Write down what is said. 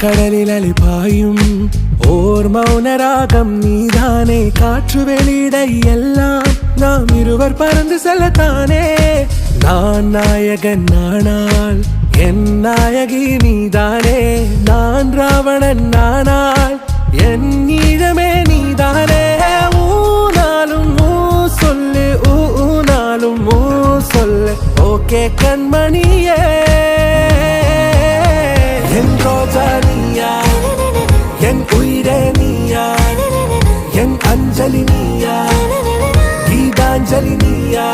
கடலில் அலிபாயும் ஓர் மௌனராகம் நீதானே. காற்று வெளியிடை எல்லாம் நாம் இருவர் பறந்து செல்லத்தானே. நான் நாயகன் ஆனால் என் நாயகி நீதானே. நான் ராவணன் ஆனால் என் ஈழமே நீதானே. ஊனாலும் ஊ சொல்லு, ஊனாலும் ஊ சொல்லு, ஓகே கண்மணியே. என் ரோஜா நீயா, என் உயிரே நீயா, என் அஞ்சலி நீயா, கீதாஞ்சலி நீயா.